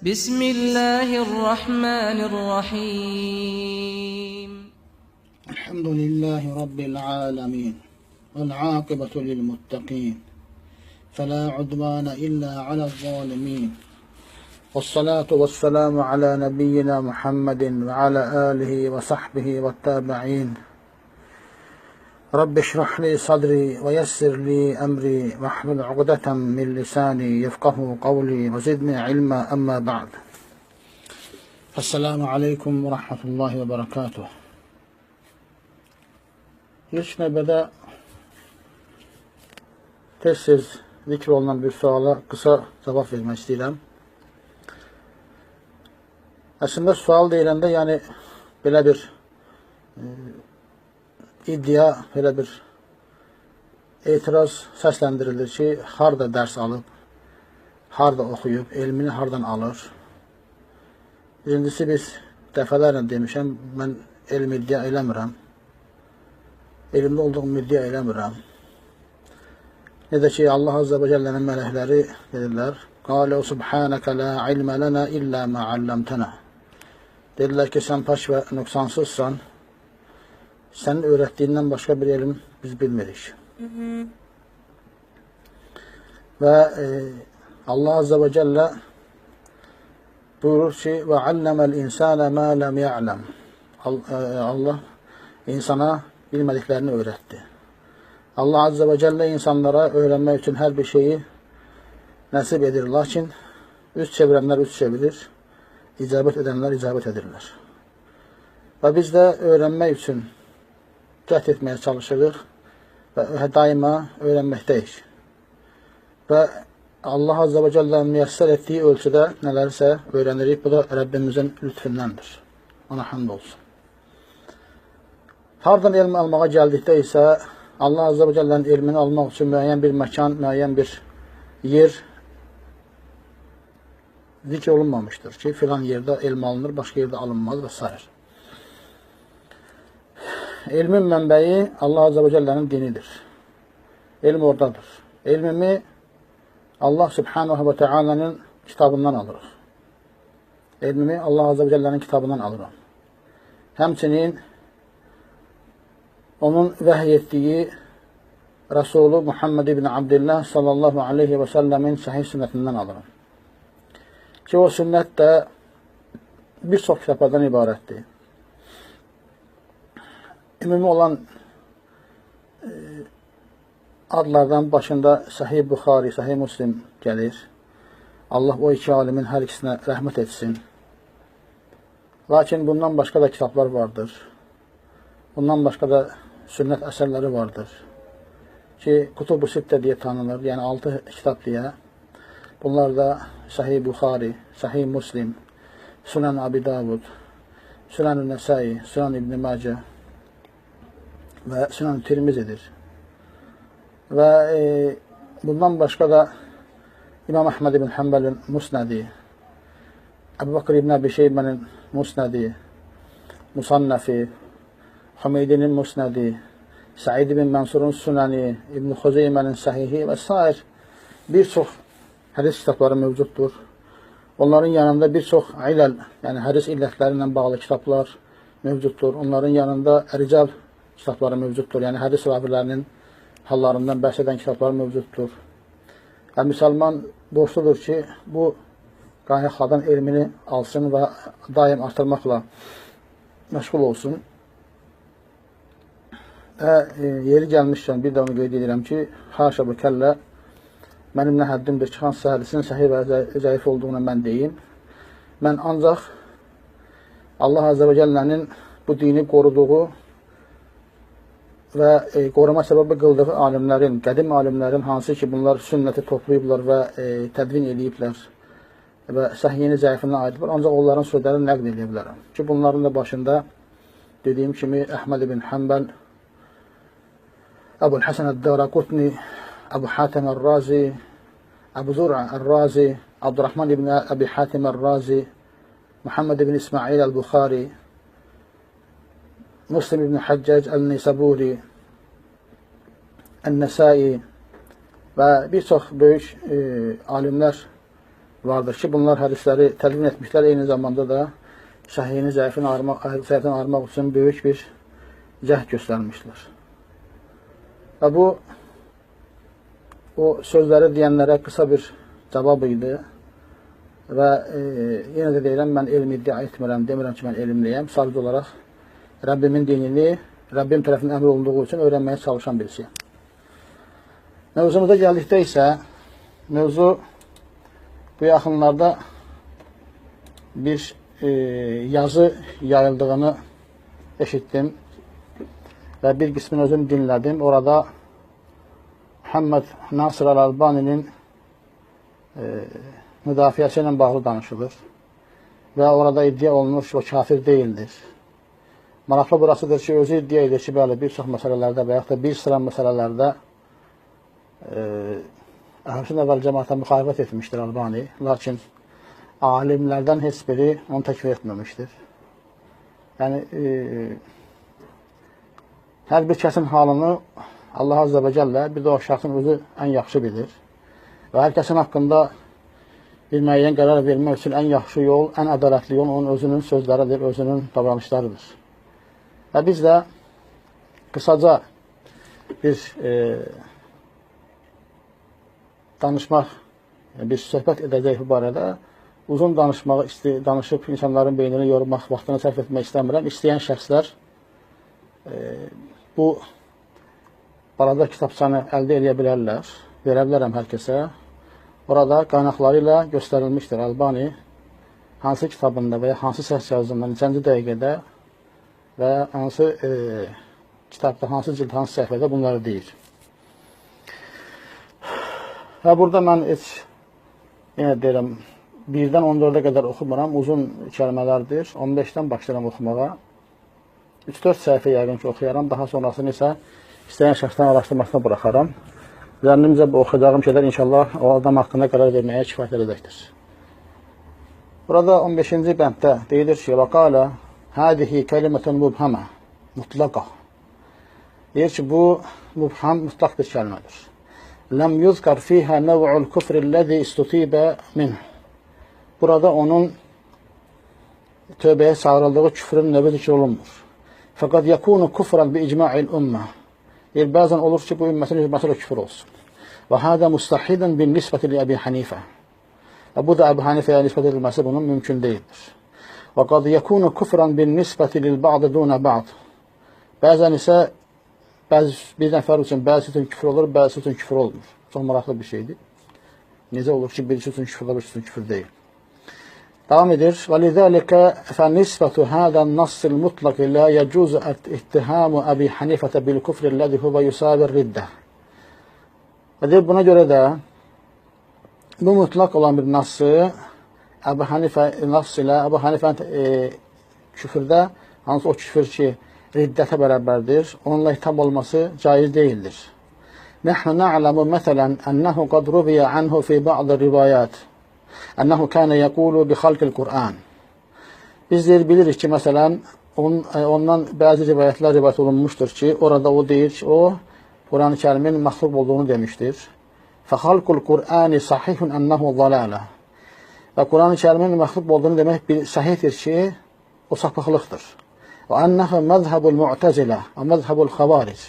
بسم الله الرحمن الرحيم الحمد لله رب العالمين والعاقبة للمتقين فلا عدوان إلا على الظالمين والصلاة والسلام على نبينا محمد وعلى آله وصحبه والتابعين رب اشرح لي صدري ويسر لي أمري واحلل عقدة من لساني يفقه قولي وزدني علما أما بعد السلام عليكم ورحمة الله وبركاته. İlk növbədə tez-tez zikr olunan bir suala qısa cavab vermək istəyirəm. Əslində sual deyiləndə, yəni belə bir iddia, belə bir etiraz səsləndirilir ki, harda dərs alıb, harda oxuyub, elmini hardan alır. Birincisi, biz dəfələrlə demişəm, mən elm iddia eləmirəm. Elimdə olduğum iddia eləmirəm. Necə ki, Allah Azze və Cəllənin mələkləri dedilər, Qalə subhanəkə la ilmə lənə illə mə allamtənə. Dedilər ki, sən paş və nöqsansızsan, sənin öyrətdiyindən başqa bir elm biz bilmirik. Və Allah Azze və Cəllə buyurur ki, və alləməl insənə mə ləm ya'ləm. Allah insana bilmədiklərini öyrətdi. Allah Azze və Cəllə insanlara öyrənmək üçün hər bir şeyi nəsib edir. Lakin üz çevirənlər üz çevirir, icabət edənlər icabət edirlər. Və biz də öyrənmək üçün cəhd etməyə çalışırıq və daima öyrənməkdəyik. Və Allah Azze və Cəllə müyəssər etdiyi ölçüdə nələrsə öyrənirik. Bu da Rəbbimizin lütfündəndir. Ona həmd olsun. Hardan elm almağa gəldikdə isə Allah Azze və Cəllənin elmini almaq üçün müəyyən bir məkan, müəyyən bir yer zikr olunmamışdır ki, filan yerdə elm alınır, başqa yerdə alınmaz və s. Elmin mənbəyi Allah Azze və Cəllənin dinidir. Elm oradadır. Elmimi Allah Subhanahu və Teala'nın kitabından alırıq. Elmimi Allah Azze və Cəllənin kitabından alırım. Həmçinin onun vəhiy etdiyi Resulü Muhammed ibn Abdillah sallallahu aleyhi və səlləmin səhih sünnətindən alırım. Ki o sünnət də bir çox kitablardan ibarətdir. Ümumi olan adlardan başında Səhih Buxari, Səhih Muslim gəlir. Allah o iki alimin hər ikisinə rəhmət etsin. Lakin bundan başqa da kitablar vardır. Bundan başqa da sünnət əsərləri vardır. Ki, Kutub-u Sittə deyə tanınır, yəni 6 kitab deyə. Bunlar da Səhih Buxari, Səhih Muslim, Sunan Abi Davud, Sunan Nəsai, Sunan İbn Macə və Sunan Tirmizidir. Və bundan başqa da İmam Əhməd ibn Həmbəlin Musnədi, Əbu Bakr ibn Əbi Şeybənin Musnədi, Musannəfi, Hümeydinin Musnədi, Səid ibn Mənsurun Sünəni, İbn Xuzeymənin Səhihi və s. bir çox hədis kitabları mövcuddur. Onların yanında bir çox iləl, yəni hədis illətləri ilə bağlı kitablar mövcuddur. Onların yanında rical kitabları mövcuddur. Yəni hədis ravilərinin hallarından bəhs edən kitablar mövcuddur. Yəni müsəlman borcludur ki, bu qaynaqlardan elmini alsın və daim artırmaqla məşğul olsun. Və yeri gəlmişkən bir də onu qeyd edirəm ki, haşa və kəllə, mənim nə həddimdir ki, hansısa hədisin səhih və zəif olduğuna mən deyim. Mən ancaq Allah Azze və Cəllənin bu dini qoruduğu və qoruma səbəbi qıldığı alimlərin, qədim alimlərin, hansı ki, bunlar sünnəti toplayıblar və tədvin ediblər və səhiyyini zəifindən ayırıblar, ancaq onların sözlərini nəqd edə bilərəm. Ki, bunların da başında dediyim kimi Əhməd ibn Həmbəl, Əbul Həsən Əd-Daraqutni, Əbu Hatim Ər-Razi, Əbu Zur'a Ər-Razi, Abdurrahman ibn Əbi Hatim Ər-Razi, Muhammed ibn İsmail Əl-Buxari, Muslim ibn Həccac Əl-Nisaburi, Ən-Nəsai və bir çox böyük alimlər vardır ki, bunlar hədisləri tədvin etmişlər, eyni zamanda da sahihini zəifini ayırmaq üçün böyük bir cəhd göstərmişlər. Və bu, o sözləri deyənlərə qısa bir cavab idi. Və yenə də deyirəm, mən elm iddia etmirəm, demirəm ki, mən elmliyəm. Sadəcə olaraq Rəbbimin dinini, Rəbbim tərəfindən əmr olunduğu üçün öyrənməyə çalışan birisiyəm. Mövzumuza gəldikdə isə, mövzu bu yaxınlarda bir yazı yayıldığını eşitdim və bir qismini özüm dinlədim. Orada Muhammed Nasir Al-Albani'nin müdafiəsi ilə bağlı danışılır və orada iddia olunur ki, o kafir deyildir. Maraqlı burasıdır ki, özü iddia edir ki, bəli, bir çox məsələlərdə və yaxud da bir sıra məsələlərdə Əhl-i Əvvəl cəmaata müxalifət etmişdir Albani, lakin alimlərdən heç biri onu təkfir etməmişdir. Yəni, hər bir kəsin halını Allah Azze və Cəllə bir də o şəxsin özü ən yaxşı bilir və hər kəsin haqqında bir müəyyən qərar vermək üçün ən yaxşı yol, ən ədalətli yol onun özünün sözləridir, özünün davranışlarıdır. Və biz də qısaca bir danışmaq, bir söhbət edəcək bu barədə. Uzun danışmağı, danışıb insanların beynini yormaq, vaxtını sərf etmək istəmirəm. İstəyən şəxslər bu barədə kitabçanı əldə edə bilərlər, verə bilərəm hər kəsə. Orada qaynaqları ilə göstərilmişdir. Albani hansı kitabında və ya hansı səs yazısında, neçənci dəqiqədə və hansı kitabda, hansı cild, hansı səhvədə bunları deyir. Və burada mən heç, yenə deyirəm, 1-dən 14-ə qədər oxumuram, uzun kəlmələrdir. 15-dən başlayıram oxumağa. 3-4 səhifə yəqin ki oxuyaram, daha sonrasını isə istəyən şəxsdən araşdırmasına buraxaram. Zənnimcə bu oxuyacağım şeylər inşallah o adam haqqında qərar verməyə kifayət edəcəkdir. Burada 15-ci bənddə deyilir ki, وَقَالَ هَذِهِ كَلِمَةٌ مُبْهَمَةٌ مُطْلَقَةٌ. Deyir ki, bu mübham, mutlaq bir kəlmədir. لَمْ يُذْكَرْ فِيهَا نَوْعُ الْكُفْرِ الَّذِي اِسْتُطِيبَ مِنْهُ. Burada onun tövbəyə çağırıldığı küfrün növü zikr olunmur. Fəqad yəkunu kufran bi icma'il ümmə. Deyir, bəzən olur ki, bu ümmətin icması da küfür olsun. Və hədə mustahidən bin nisbəti li Əbi Hanifə. Və bu da Əbi Hanifəyə nisbət edilməsi bunun mümkün deyildir. Və qad yəkunu kufran bin nisbəti lil ba'dı dunə ba'd. Bəzən isə bir nəfər üçün bəzi üçün küfür olur, bəzi üçün küfür olmur. Çox maraqlı bir şeydir. Necə olur ki, birisi üçün küfür olur, birisi üçün küfür deyil. Devam edir. وَلِذَٰلِكَ فَنِسْبَةُ هَذَا النَّصِّ الْمُطْلَقِ لَا يَجُوزُ اتِّهَامُ أَبِي حَنِيفَةَ بِالْكُفْرِ الَّذِي هُوَ يُسَاوِي الرِّدَّةَ. Və deyir, buna görə də bu mutlaq olan bir nassı Əbu Hanifə nass ilə Əbu Hanifənin küfürdə, hansı o küfür ki, riddətə bərabərdir, onunla itham olması caiz deyildir. نَحْنُ نَعْلَمُ مَثَلًا أَنَّهُ قَدْ رُوِيَ عَنْهُ فِي بَعْضِ الرِّوَايَاتِ أَنَّهُ كَانَ يَقُولُ بِخَلْقِ الْقُرْآنِ. Biz bilirik ki, məsələn, ondan bəzi rivayət olunmuşdur ki, orada o deyir ki, o, Quran-ı Kərimin məxluq olduğunu demişdir. فَخَلْقُ الْقُرْآنِ صَحِحٌ أَنَّهُ ضَلَالَ. Və Quran-ı Kərimin məxluq olduğunu demək səhihdir ki, o sapıqlıqdır. وَأَنَّهُ مَذْهَبُ الْمُعْتَزِلَةِ وَمَذْهَبُ الْخَوَارِجِ.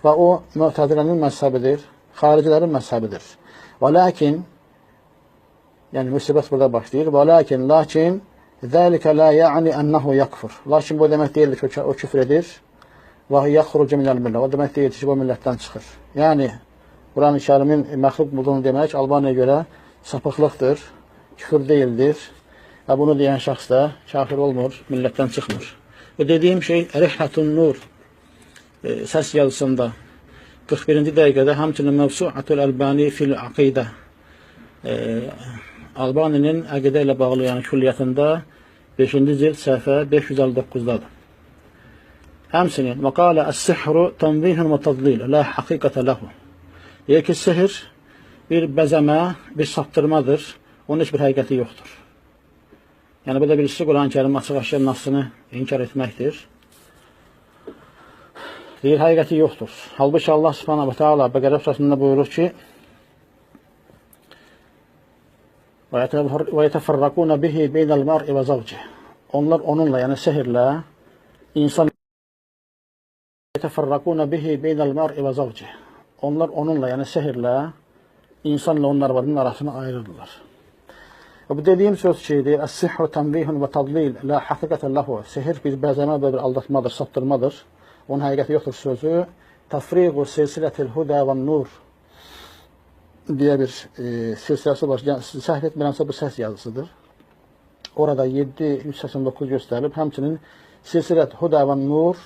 Və o, Mu'təzilənin məzhəbidir, xaricilərin məzhəbidir. وَلَكِنْ Yəni, müsibət burada başlayır. Lakin, ذَلِكَ لَا يَعْنِ أَنَّهُ يَكْفُرُ. Lakin bu demək deyildir ki, o küfr edir. Və يَخْرُجُ مِنَ الْمِلَّةِ. O demək deyildir ki, bu millətdən çıxır. Yəni, Quran-ı Kərimin məxluq olduğunu demək Albaniyaya görə sapıqlıqdır, küfür deyildir. Və bunu deyən şəxs də kafir olmur, millətdən çıxmır. Və dediyim şey, Rihlətun Nur səs yazısında 41-ci dəqiqədə həmçinin Məvsu'atul Albani fil Aqidə Albaninin əqidə ilə bağlı, yəni külliyyətində 5-ci cild səhifə 559-dadır. Həmçinin Məqalə əs-sihru tənvihən və tadlil, la haqiqətə ləhu. Deyir ki, sihir bir bəzəmə, bir saptırmadır, onun heç bir həqiqəti yoxdur. Yəni, bu da birisi Quran-ı Kərim açıq-aşkar nassını inkar etməkdir. Deyir, həqiqəti yoxdur. Halbuki Allah Subhanahu wa Ta'ala Bəqərə surəsində buyurur ki, Ve yeteferrakuna bihi beynel mer'i ve zavcih. Onlar onunla yani sehirle insan yeteferrakuna bihi beynel mer'i ve zavcih. Onlar onunla yani sehirle insanla onun arvadının arasını ayırırlar. Bu dediğim söz şeydir. Es-sihru tenbihun ve tadlil la hakikaten lahu. Sihir bir bezeme ve bir aldatmadır, saptırmadır. Onun hakikati yoktur sözü. Tafrigu silsiletil huda ve nur diye bir silsilesi var. Yani, səhv etmirəmsə bu səs yazısıdır. Orada 789 gösterilip həmçinin silsilet huda ve nur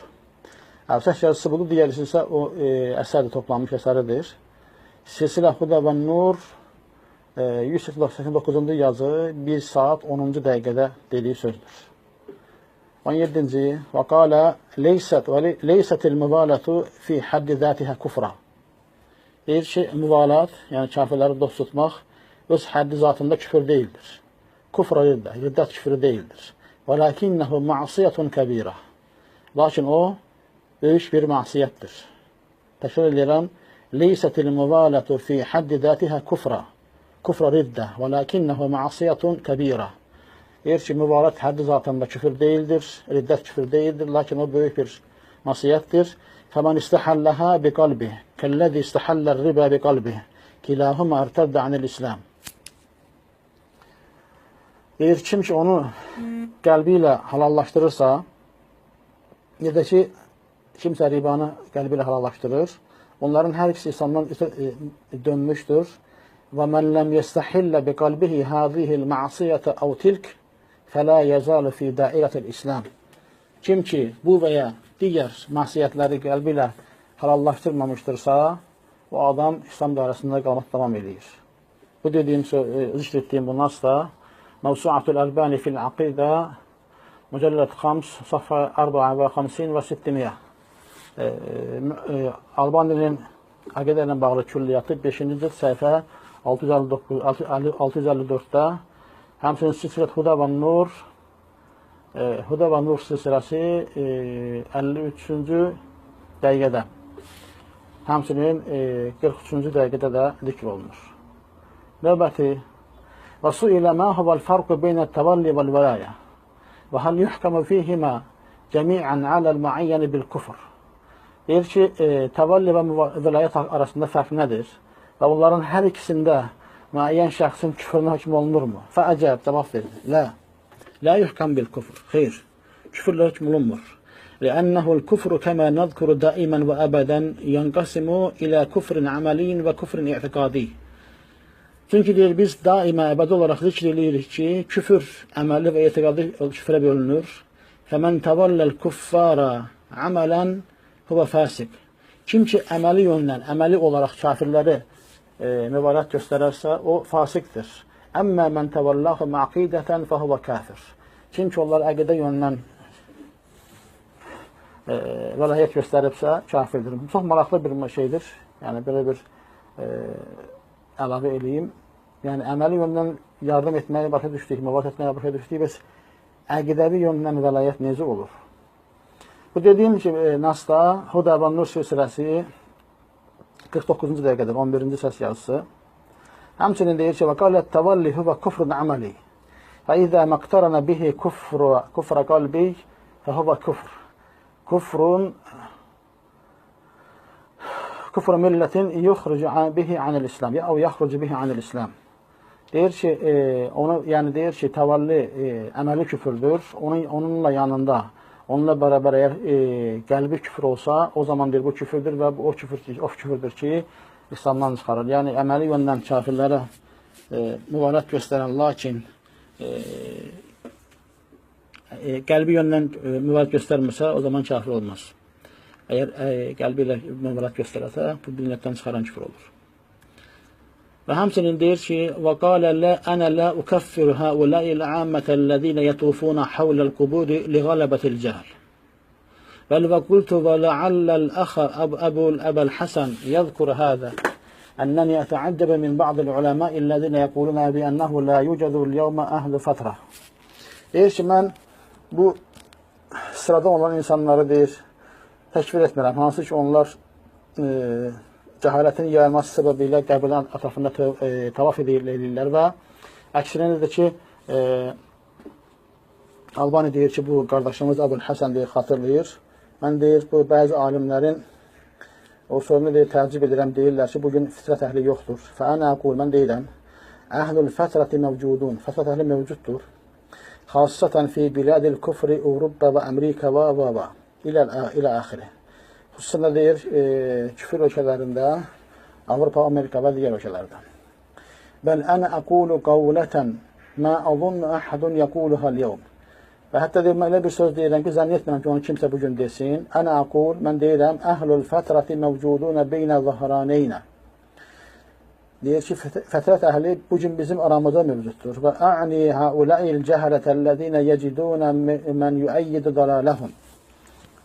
səs yazısı budur. Diğerisi ise o əsərdir, toplanmış əsəridir. Silsilə huda ve nur 189. yazı 1 saat 10. dəqiqədə dediği sözdür. 17. Və qalə leysetil mübalatu fi haddi zatiha kufra. Deyir ki, mübalat, yani kafirləri dost tutmaq öz həddi zatında küfür değildir. Kufra riddat küfürü değildir. Və lakinnehu ma'siyetun kebira. Lakin o böyük bir ma'siyettir. Təkrar edirəm. Leysetil mübalatu fi haddi zatiha kufra. Kufra ridda ve lakinnehu ma'siyetun kebira. Eğer ki mübalat haddi zatında küfür değildir, riddet küfür değildir, lakin o büyük bir masiyettir. فَمَنْ اِسْتَحَلَّهَا بِقَلْبِهِ كَالَّذِي اِسْتَحَلَّ الرِّبَا بِقَلْبِهِ كِلَاهُمَا اَرْتَدَّ عَنِ الْإِسْلَامِ. Eğer kim ki onu kalbiyle halallaştırırsa, ya da ki kimse ribanı kalbiyle halallaştırır, onların her ikisi İslam'dan dönmüştür. وَمَنْ لَمْ يَسْتَحِلَّ بِقَلْبِهِ هَذِهِ الْمَعْصِيَةَ اَوْ تِلْكِ فَلَا يَزَالُ فِي دَائِرَةِ الْإِسْلَامِ. Kim ki bu veya diğer masiyetleri kalbiyle halallaştırmamıştırsa, o adam İslam dairesinde kalmak devam ediyor. Bu dediğim, zikrettiğim bu nas da Mevsu'atul Albani fil Aqida Mücellet 5 sayfa 54 ve 600 Albani'nin Aqida ile bağlı külliyatı 5. sayfa 654'te həmçinin Silsilet Huda ve Nur Huda ve Nur silsilesi 53. dəqiqədə həmçinin 43. dəqiqədə də zikr olunur. Növbəti və su'ilə mə huvəl fərqu beynət təvalli vəl vəlayə və həl yuhkamu fihimə cəmi'ən aləl muayyəni bil kufr. Deyir ki, təvalli və vəlayət arasında fərq nədir? Və bunların hər ikisində müəyyən şəxsin küfrünə hökm olunurmu? Fəəcəb, cavab verir. La yuhkam bil kufr. Xeyr, küfürlə hökm olunmur. لأنه الكفر كما نذكر دائما وأبدا ينقسم إلى كفر عملي وكفر اعتقادي. Çünkü deyir, biz daima ebedi olarak zikredirik ki, küfür əməli və etiqadi küfrə bölünür. فَمَنْ تَوَلَّ الْكُفَّارَ عَمَلًا هُوَ فَاسِق. Kim ki əməli olarak kafirləri mübarət göstərərsə, o fasikdir. Əmmə mən təvəlləhu məqidətən fəhuvə kafir. Kim ki onlar əqidə yöndən vəlahiyyət göstəribsə, kafirdir. Çox maraqlı bir şeydir. Yəni, belə bir əlavə eləyim. Yəni, əməli yöndən yardım etməyi başa düşdük, mübarət etməyi başa düşdük. Bəs əqidəvi yöndən vəlahiyyət necə olur? Bu dediyim ki, Nasda Huda və Nur silsiləsi 49. dəqiqədir, 11. səs yazısı. Həmçinin deyir ki, وَقَالَتْ تَوَلِّ هُوَ كُفْرٌ عَمَلِي فَإِذَا مَقْتَرَنَ بِهِ كُفْرَ قَلْبِي فَهُوَ كُفْرٌ كُفْرُ مِلَّةٍ يُخْرِجُ بِهِ عَنِ الْإِسْلَامِ ya يَخْرُجُ بِهِ عَنِ الْإِسْلَامِ. Deyir ki, deyir ki, təvalli əməli küfürdür. Onunla yanında, onunla bərabər əgər qəlbi küfür olsa, o zaman deyir, bu küfürdür və o küfürdür ki, İslamdan çıxarır. Yəni, əməli yöndən kafirlərə mübarət göstərən, lakin qəlbi yöndən mübarət göstərmirsə, o zaman kafir olmaz. Əgər qəlbi ilə mübarət göstərərsə, bu millətdən çıxaran küfür olur. Və həmçinin deyir ki, وَقَالَ أَنَا لَا أُكَفِّرُ هَؤُلَاءِ الْعَامَّةَ الَّذِينَ يَطُوفُونَ حَوْلَ الْقُبُورِ لِغَلَبَةِ الْجَهْلِ بل وقلت ولعل الأخ أبا الحسن يذكر هذا أنني أتعجب من بعض العلماء الذين يقولون بأنه لا يوجد اليوم أهل فترة. Deyir ki, mən bu sırada olan insanları deyir, təkfir etmirəm. Hansı ki, onlar cəhalətin yayılması səbəbilə qəbrin ətrafında tavaf edirlər və Əksinə nədir ki, Albani deyir ki, bu qardaşımız Əbul Həsən deyir, xatırlayır. Mən deyir, bu bəzi alimlərin o sözünü deyir, təəccüb edirəm, deyirlər ki, bugün fitrət əhli yoxdur. Fəənə aqul, mən deyirəm, əhlül fətrəti mevcudun, fitrət əhli mevcuddur. Xassatan fi biladil kufri, Avrupa və Amerika və ilə axiri. Xüsusən deyir, küfür ölkələrində, Avrupa, Amerika və digər ölkələrdə. Bəl ənə aqulu qavlətən mə azunnu əhədun yəquluhəl yevm. Və hətta deyir, mən elə bir söz deyirəm ki, zənn etmirəm ki, onu kimsə bugün desin. Ənə aqul, mən deyirəm, əhlül fətrəti mevcudunə beynə zəhraneynə. Deyir ki, fətrət əhli bugün bizim aramızda mövcuddur. Və ə'ni həulə'il cəhələtəllədinə yecidunə mən yüəyyidu dalaləhum.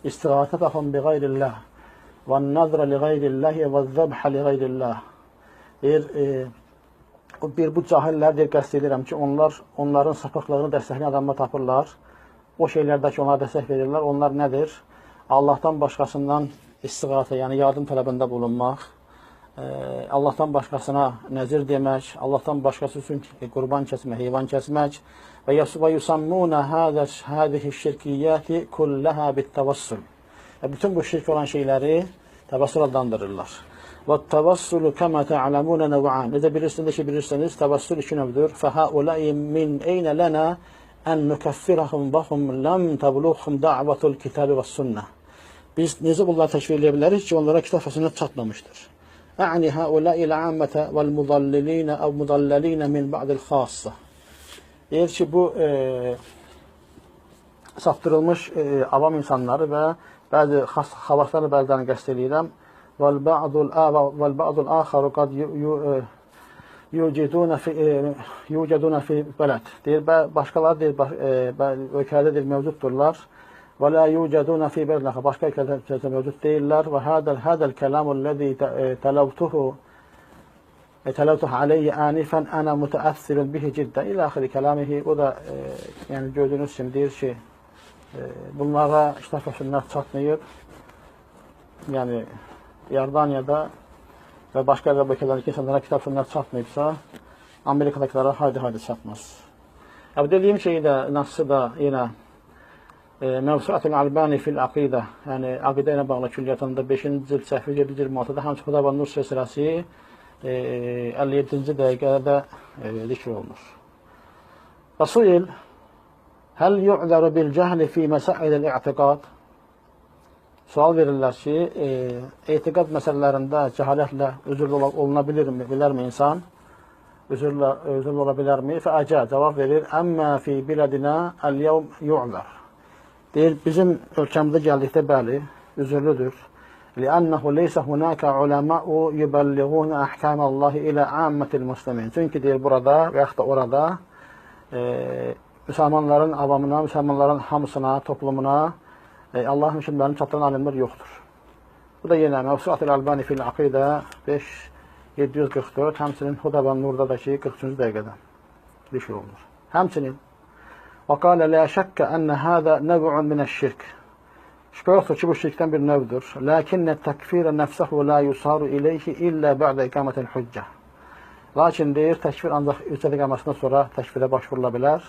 İstiğatətəhum bi qeyrilləh. Və nəzrə li qeyrilləhi və zəbhə li qeyrilləh. Deyir, bu cahillər deyir, qəsd edirəm ki, onların sapıqlığını dəstəkləyən adamlar tapırlar. O şeylərdəki onlara dəstək verirlər. Onlar nədir? Allahdan başqasından istiğatə, yəni yardım tələbində bulunmaq, Allahdan başqasına nəzir demək, Allahdan başqası üçün qurban kəsmək, heyvan kəsmək və yusammunə hədihi şirkiyyəti kulləhə bittəvassul. Bütün bu şirk olan şeyləri təvəssül adlandırırlar. Və təvəssülü kəmə tə'ləmunə nəv'an. Necə bilirsiniz, təvəssül iki növdür. Fəhəuləyi min eynə lənə ən nükəffirəhum vəhum ləm təbluğhum da'vatul kitabı və sünnə. Biz necə bunları təşkil edə bilərik ki, onlara kitab və sünnət çatmamışdır. Ə'ni həuləyi l'əmmətə vəl-mudallilinə əv mudalləlinə min ba'dil xassa. Deyir ki, bu saptırılmış avam insanları və bəzi xavasları bəzilərini qəsd edirəm. وَالْبَعْضُ الْآخَرُ قَدْ يُوجَدُونَ فِي بَلَدٍ. Deyir, başqaları deyir, ölkələrdə deyir, mövcuddurlar. وَلَا يُوجَدُونَ فِي بَلَدٍ. Başqa ölkələrdə mövcud deyirlər. وَهَذَا الْكَلَامُ الَّذِي تَلَوْتُهُ عَلَيَّ آنِفًا أَنَا مُتَأَثِّرٌ بِهِ جِدًّا. İlə axiri kəlamihi. O da yəni gördüyünüz kimi deyir ki, bunlara kitab və sünnət çatmayıb. Yəni Yardaniyada və başqa ərəb ölkələrindəki insanlara kitab sünnət çatmayıbsa, Amerikadakilara haydi çatmaz. Dediyim şeyi də, nasıl da yenə Mevsuatul Albani fil Aqidə, yəni aqidə ilə bağlı külliyyatında 5-ci cild səhvi 726-da həmçə Xuda və Nur silsiləsi 57-ci dəqiqədə zikr olunur. Rasuil həl yu'zəru bil cəhli fi məsəiləl i'tiqad. Sual verirlər ki, etiqad məsələlərində cəhalətlə üzrlü oluna bilərmi insan? Üzrlü ola bilərmi? Fəəcə cavab verir, əmmə fi bilədinə əl-yevm yu'zər. Deyir, bizim ölkəmizdə gəldikdə bəli, üzrlüdür. Li'annahu leysə hunaka uləma'u yubəlliğuna əhkəməllahi ilə əmmətil muslimin. Çünki deyir, burada və yaxud da orada müsəlmanların avamına, müsəlmanların hamısına, toplumuna Allahın hükümlərini çatdıran alimlər yoxdur. Bu da yenə Mevsuatul Albani fil Aqidə 5.744, həmçinin Huda və Nurdadakı 43-cü dəqiqədə zikr olunur. Həmçinin وَقَالَ لَا شَكَّ أَنَّ هَذَا نَوْعٌ مِنَ الشِّرْكِ. Şübhə yoxdur ki, bu şirkdən bir növdür. لَكِنَّ التَّكْفِيرَ نَفْسَهُ لَا يُصَارُ إِلَيْهِ إِلَّا بَعْدَ إِقَامَةِ الْحُجَّةِ. Lakin deyir, təkfir ancaq hüccət iqaməsindən sonra təkfirə başvurula bilər.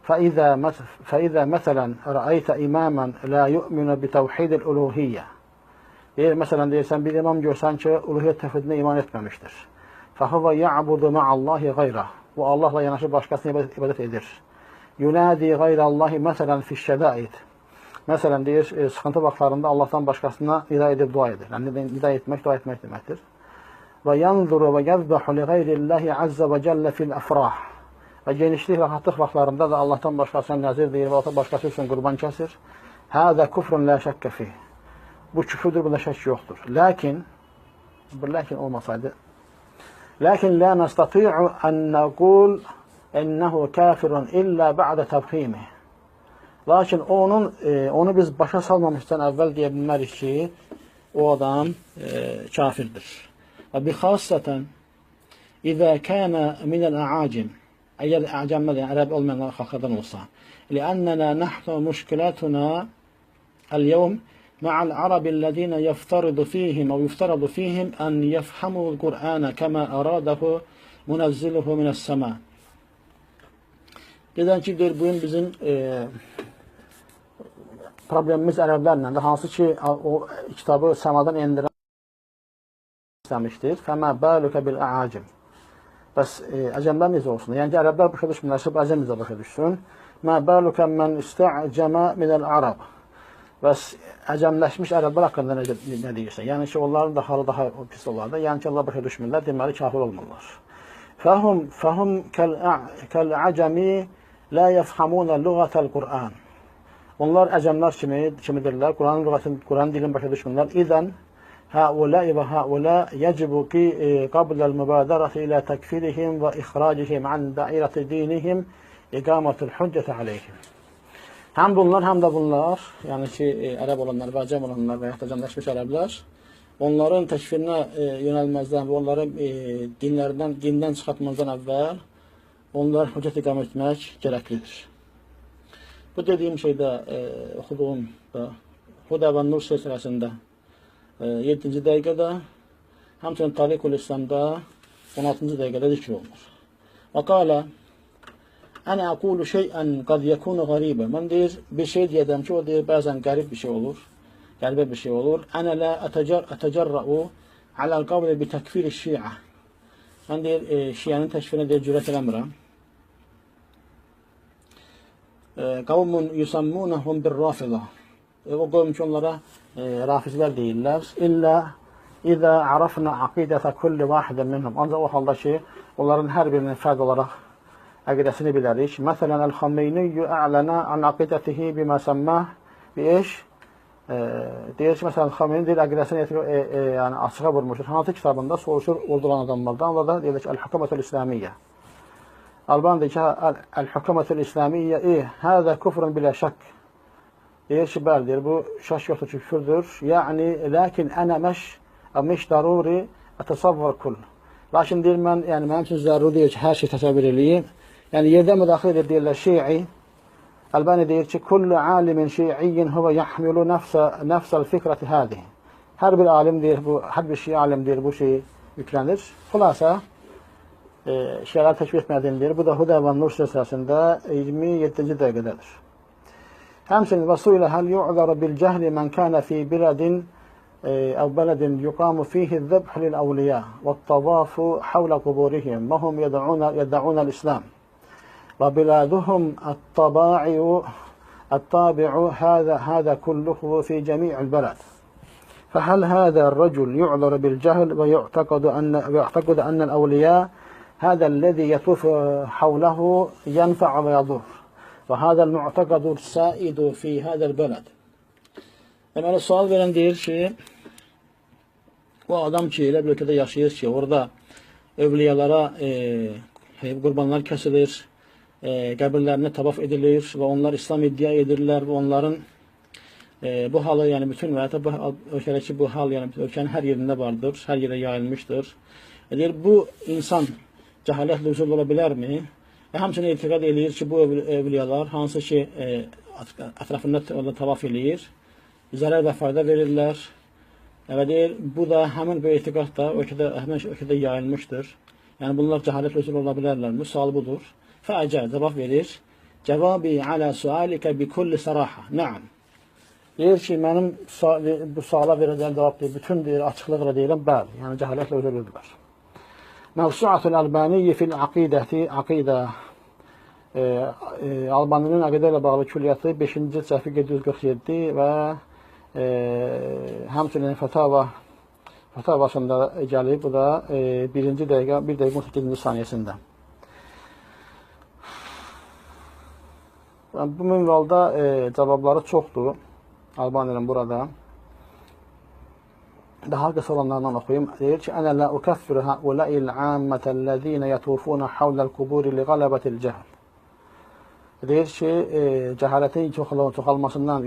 فَإِذَا مَثَلًا رَأَيْتَ إِمَامًا لَا يُؤْمِنُ بِتَوْحِيدِ الْأُلُوهِيَّةِ. Deyir, məsələn, deyirsən, bir imam görsən ki, uluhiyyət təvhidinə iman etməmişdir. فَهُوَ يَعْبُدُ مَعَ اللّٰهِ غَيْرَهُ. Bu, Allahla yanaşı başqasına ibadət edir. يُنَادِي غَيْرَ اللّٰهِ مَثَلًا فِي الشَّدَائِدِ. Məsələn, deyir, sıxıntı vaxtlarında Allahdan başqasına nida edib dua edir. Yəni, nida etmək, dua etmək deməkdir. وَيَنْظُرُ وَيَذْبَحُ لِغَيْرِ اللّٰهِ عَزَّ وَجَلَّ فِي الْأَفْرَاحِ. Və genişlik, rahatlıq vaxtlarında da Allahdan başqasına nəzir deyir və Allahdan başqası üçün qurban kəsir. Hədə kufrun lə şəkkə fih. Bu küfürdür, bunda şək yoxdur. Lakin olmasaydı, lakin lə nəstati'u ən nəqul ennəhu kafirun illə bə'də təbximi. Lakin onu biz başa salmamışdan əvvəl deyə bilmərik ki, o adam kafirdir. Və bi xassətən İzə kənə minəl əacim. Əgər əcəmmədə, yəni ərəb olmayan xalqlardan olsa. Liənnənə nəhnu müşkilətuna əl-yevm ma'al arabilləzinə yəftaridu fihim ən yəfhamu Qur'anə kəmə əradahu munəzziluhu minəs-səmə. Gedən ki, deyir, bugün bizim problemimiz ərəblərlə də, hansı ki, o kitabı səmadan endirən istəmişdir. Fəmə bəlükə bil əacim. Bəs əcəmlər necə olsun? Yəni ki, ərəblər başa düşmürlərsə, əcəm necə başa düşsün? Mə bəlükə mən istə'cəmə minəl ərəb. Bəs əcəmləşmiş ərəblər haqqında nə deyirsən? Yəni ki, onların da halı daha pis olardı. Yəni ki, Allah başa düşmürlər, deməli kafir olmurlar. Fəhum kəl-əcəmi lə yəfhamunə lüğətəl Qur'an. Onlar əcəmlər kimidirlər, Quran dilini başa düşmürlər. İzən هؤلاء وهؤلاء يجب قبل المبادرة إلى تكفيرهم وإخراجهم عن دائرة دينهم إقامة الحجة عليهم. Hem bunlar hem de bunlar, yani ki Arap olanlar ve Acem olanlar veya Acemleşmiş Araplar, onların tekfirine yönelmezden ve onları dinden çıkartmazdan evvel onlar hüccet ikame etmek gereklidir. Bu dediğim şeyde okuduğum Huda ve Nur silsilesinde 7. dəqiqədə, həmçinin Tariqul İslamda 16. dəqiqədə zikr olunur. Və qalə, ənə əqulu şeyən qad yəkunu qaribə. Mən deyir, bir şey deyədəm ki, o deyir, bəzən qərib bir şey olur, qəribə bir şey olur. Ənə lə ətəcərrəu aləl qavli bi təkfiri şiə. Mən deyir, şiənin təkfirinə deyir, cürət eləmirəm. Qavmun yusammunəhum bir rafidə. O qovm ki, onlara rafizlər deyirlər. İllə İzə ərəfnə aqidətə kulli vahidən minhum. Ancaq o halda ki, onların hər birinin fərd olaraq əqidəsini bilərik. Məsələn, Əl-Xameyniyyü ələnə an aqidətihi bimə səmməh bi eş. Deyir ki, məsələn, Xameyni deyir, əqidəsini yəni, açığa vurmuşdur. Hansı kitabında soruşur olduran adamlardan. Allah da deyir ki, Əl-Hükümetül İslamiyyə. Albani deyir ki, Əl-Hükümetül İslamiyyə həzə küfrün bilə şək. Deyir ki, bəli, deyir, bu şək yoxdur ki, küfürdür. Yəni, ləkin ənə məş daruri ətəsavvar kull. Lakin deyir, mənim üçün zəruri deyir ki, hər şey təsəvvür eləyim. Yəni, yerdə müdaxilə edir, deyirlər, şi'i. Əlbəni deyir ki, kullu alimin şi'iyyin huvə yəhmilu nəfsəl fikrəti hədi. Hər bir alim deyir, hər bir şi'i alim deyir, bu şeyi yüklənir. Xülasə, şiələr təkbir etmədiyini deyir. Bu da Huda və Nur silsiləsində 27. dəqiqədədir. Həmçinin və suilə həl yu'zara bil cəhli mən kənə fi biladin əv bələdin yuqamu fihi zəbh lil əvliya və təvafu havlə quburihim və hum yədəunəl İslam və biladuhum əttabi'u hədə kulluhu fi cəmi'il bələd. فهل هذا الرجل يعذر بالجهل ويعتقد أن الأولياء هذا الذي يطوف حوله ينفع ويضر وهذا المعتقد السائد في هذا البلد. Deməli, sual verən deyir ki, o adam ki, elə bir ölkədə yaşayır ki, orada övliyalara qurbanlar kəsilir, qəbirlərinə tavaf edilir və onlar İslam iddia edirlər və onların bu halı, yəni bütün və hətta bu ölkədəki bu hal, yəni ölkənin hər yerində vardır, hər yerə yayılmışdır. Deyir, bu insan cəhalətlə üzül ola bilərmi? Həmçinin etiqad eləyir ki, bu övliyalar hansı ki, ətrafında tavaf eləyir, zərər və fayda verirlər. Və deyir, bu da həmin bu etiqad da həmin ölkədə yayılmışdır. Yəni, bunlar cəhalətlə üzül ola bilərlərmi? Sual budur. Fəəcə, cavab verir. Cəvabi alə sualikə bi kulli saraha. Nəam. Deyir ki, mənim bu suala verəcəyim cavab deyir, bütün deyir, açıqlıqla deyirəm, bəli, yəni cəhalətlə üzül edirlər. Məvsuatul Albaniyi fil aqidəti, aqidə Albaninin aqidə ilə bağlı külliyyatı 5-ci səhifə 747 və həmçinin fətavasında gəlib, bu da 1 dəqiqə 18-ci saniyəsində. Bu minvalda cavabları çoxdur Albaninin burada. Daha qısa olanlardan oxuyum. Deyir ki, ənə lə ukəffir həuləil əmmətəl-ləzīnə yətufuna havləl quburi li qələbətil cəhl. Deyir ki, cəhalətin çoxalmasından,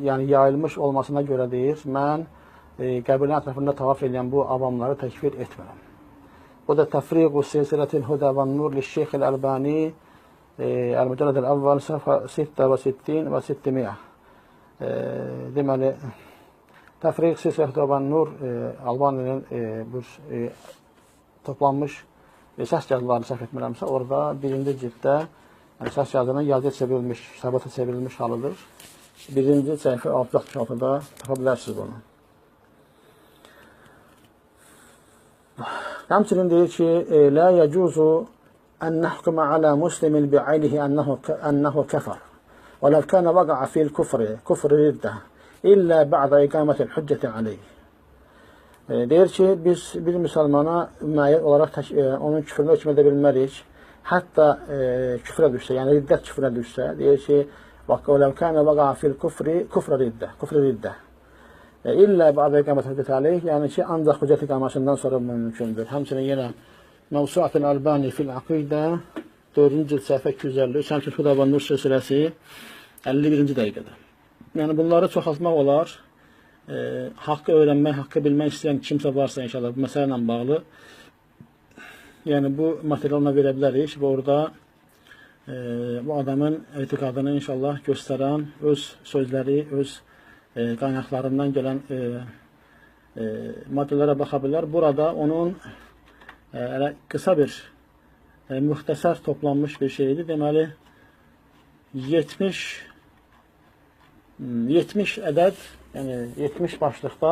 yəni yayılmış olmasına görə deyir, mən qəbirlərin ətrafında tavaf edən bu avamları təkfir etmirəm. Bu da təfriqu silsilətil Huda və Nur li Şeyxil Əlbani Əl-Mücəlləd əl-Əvvəl səhifə 66 və 600. Deməli, Təfriq silsilə və Nur Albaninin toplanmış səs yazılarını səhv etmirəmsə, orada 1-ci cilddə Yəni, səs yazının yazıya çevrilmiş, kitabata çevrilmiş halıdır. Birinci səhifə 666-da tapa bilərsiniz bunu. Həmçinin deyir ki, la yacuzu an nahkuma ala muslimin bi'aynihi annahu kafar. Və law kana vaqa'a fil kufr ridda illa ba'da iqamatil hücceti alayh. Deyir ki, biz bir müsəlmana müəyyən olaraq onun küfrünü hökm edə bilmərik. Hətta küfrə düşsə, yəni riddət küfrə düşsə, deyir ki, وَلَوْ كَانَ وَقَعَ فِي الْكُفْرِ كُفْرَ رِدَّةِ İllə bə'də iqamət hüccəti alayh, yəni ki, ancaq hüccət iqamasından sonra mümkündür. Həmçinin yenə Mevsuatul Albani fil Aqidə 4-cü cild səhifə 253, həmçinin Huda və Nur silsiləsi 51-ci dəqiqədə. Yəni bunları çoxaltmaq olar. Haqqı öyrənmək, haqqı bilmək istəyən kimsə varsa inşallah bu məsələ ilə bağlı, yəni bu materialına verə bilərik və orada bu adamın etiqadını inşallah göstərən öz sözləri, öz qaynaqlarından gələn maddələrə baxa bilər. Burada onun qısa bir, müxtəsər toplanmış bir şeydir. Deməli, 70 ədəd, yəni 70 başlıqda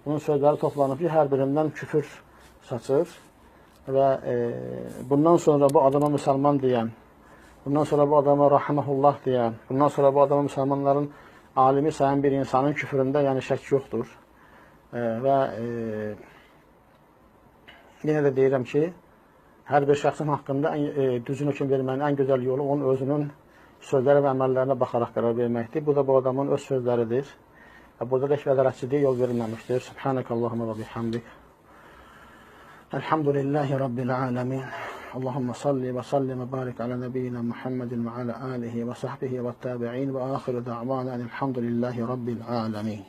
bunun sözləri toplanıb ki, hər birindən küfür saçır və bundan sonra bu adama müsəlman deyən, bundan sonra bu adama rahiməhullah deyən, bundan sonra bu adama müsəlmanların alimi sayan bir insanın küfründə yəni şək yoxdur. Və yenə də deyirəm ki, hər bir şəxsin haqqında düzgün hökm vermənin ən gözəl yolu onun özünün sözləri və əməllərinə baxaraq qərar verməkdir. Bu da bu adamın öz sözləridir. Burada da ədalətçiliyə yol verilməmişdir. Subhanəkallahumma və bihamdik. Elhamdülillahi Rabbil alemin. Allahumma salli və sallim və barik alə nəbiyyina Muhammedin və alə alihi və sahbihi və təbi'in və axiru da'vana elhamdülillahi Rabbil alemin.